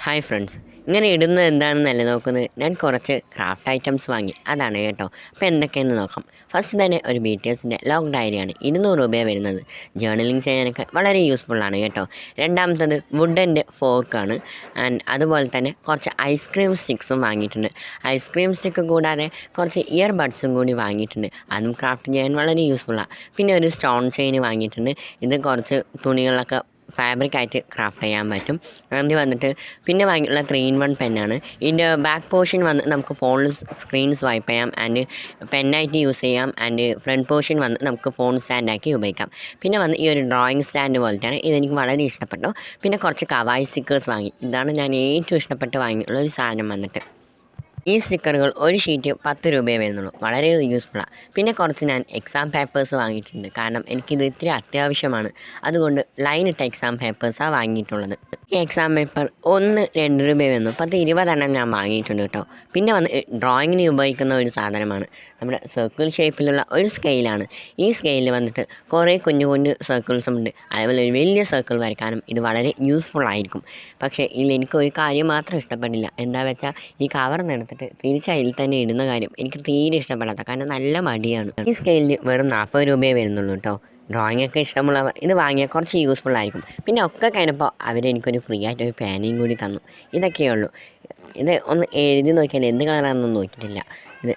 Hi friends, ഇങ്ങനെ ഇടുന്നത് എന്താണെന്നല്ലേ നോക്കുന്നത്. ഞാൻ കുറച്ച് ക്രാഫ്റ്റ് ഐറ്റംസ് വാങ്ങി, അതാണ് കേട്ടോ. അപ്പോൾ എന്തൊക്കെയെന്ന് നോക്കാം. ഫസ്റ്റ് തന്നെ ഒരു BTSൻ്റെ ലോഗ് ഡയറിയാണ്, 200 രൂപയാണ് വരുന്നത്. ജേർണലിങ് ചെയ്യാനൊക്കെ വളരെ യൂസ്ഫുള്ളാണ് കേട്ടോ. രണ്ടാമത്തത് വുഡൻ്റെ ഫോർക്കാണ്. ആൻഡ് അതുപോലെ തന്നെ കുറച്ച് ഐസ്ക്രീം സ്റ്റിക്സും വാങ്ങിയിട്ടുണ്ട്. ഐസ്ക്രീം സ്റ്റിക്ക് കൂടാതെ കുറച്ച് ഇയർ ബഡ്സും കൂടി വാങ്ങിയിട്ടുണ്ട്. അതും ക്രാഫ്റ്റ് ചെയ്യാൻ വളരെ യൂസ്ഫുള്ളാണ്. പിന്നെ ഒരു സ്റ്റോൺ ചെയിൻ വാങ്ങിയിട്ടുണ്ട്. ഇത് കുറച്ച് തുണികളൊക്കെ ഫാബ്രിക്കായിട്ട് ക്രാഫ്റ്റ് ചെയ്യാൻ പറ്റും. അത് വന്നിട്ട് പിന്നെ വാങ്ങിയിട്ടുള്ള 3-in-1 പെന്നാണ്. ഇതിൻ്റെ ബാക്ക് പോർഷൻ വന്ന് നമുക്ക് ഫോണിൽ സ്ക്രീൻ സ്വൈപ്പ് ചെയ്യാം ആൻഡ് പെന്നായിട്ട് യൂസ് ചെയ്യാം. ആൻഡ് ഫ്രണ്ട് പോർഷൻ വന്ന് നമുക്ക് ഫോൺ സ്റ്റാൻഡാക്കി ഉപയോഗിക്കാം. പിന്നെ വന്ന് ഈ ഒരു ഡ്രോയിങ് സ്റ്റാൻഡ് പോലത്തെയാണ്. ഇതെനിക്ക് വളരെ ഇഷ്ടപ്പെട്ടു. പിന്നെ കുറച്ച് കവായി സ്റ്റിക്കേഴ്സ് വാങ്ങി. ഇതാണ് ഞാൻ ഏറ്റവും ഇഷ്ടപ്പെട്ട് വാങ്ങിയിട്ടുള്ള ഒരു സാധനം വന്നിട്ട്. ഈ സ്റ്റിക്കറുകൾ ഒരു ഷീറ്റ് 10 രൂപയേ വരുന്നുള്ളൂ. വളരെ യൂസ്ഫുള്ളാണ്. പിന്നെ കുറച്ച് ഞാൻ എക്സാം പേപ്പേഴ്സ് വാങ്ങിയിട്ടുണ്ട്. കാരണം എനിക്കിത് ഇത്തിരി അത്യാവശ്യമാണ്. അതുകൊണ്ട് ലൈനിട്ട എക്സാം പേപ്പേഴ്സാണ് വാങ്ങിയിട്ടുള്ളത്. ഈ എക്സാം പേപ്പർ 1-2 രൂപ വരുന്നു. 10-20 ഞാൻ വാങ്ങിയിട്ടുണ്ട് കേട്ടോ. പിന്നെ വന്ന് ഡ്രോയിങ്ങിന് ഉപയോഗിക്കുന്ന ഒരു സാധനമാണ്. നമ്മുടെ സർക്കിൾ ഷേപ്പിലുള്ള ഒരു സ്കെയിലാണ്. ഈ സ്കെയിലിൽ വന്നിട്ട് കുറേ കുഞ്ഞു കുഞ്ഞു സർക്കിൾസും ഉണ്ട്. അതേപോലെ ഒരു വലിയ സർക്കിൾ വരയ്ക്കാനും ഇത് വളരെ യൂസ്ഫുള്ളായിരിക്കും. പക്ഷേ ഇതിൽ എനിക്കൊരു കാര്യം മാത്രം ഇഷ്ടപ്പെട്ടില്ല. എന്താ വെച്ചാൽ ഈ കവർ എടുത്തിട്ട് തിരിച്ചതിൽ തന്നെ ഇടുന്ന കാര്യം എനിക്ക് തീരെ ഇഷ്ടപ്പെടാത്ത, കാരണം നല്ല മടിയാണ്. ഈ സ്കെയിലിന് വെറും 40 രൂപയേ വരുന്നുള്ളൂ കേട്ടോ. ഡ്രോയിങ് ഒക്കെ ഇഷ്ടമുള്ളവർ ഇത് വാങ്ങിയാൽ കുറച്ച് യൂസ്ഫുൾ ആയിരിക്കും. പിന്നെ ഒക്കെ കഴിഞ്ഞപ്പോൾ അവരെനിക്കൊരു ഫ്രീ ആയിട്ട് ഒരു പേനയും കൂടി തന്നു. ഇതൊക്കെയേ ഉള്ളൂ. ഇത് ഒന്ന് എഴുതി നോക്കിയാൽ എന്ത് കളറാണെന്നൊന്നും നോക്കിയിട്ടില്ല. ഇത്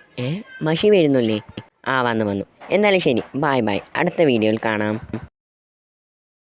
മഷി വരുന്നില്ലേ? വന്നു. എന്നാലും ശരി, ബൈ. അടുത്ത വീഡിയോയിൽ കാണാം.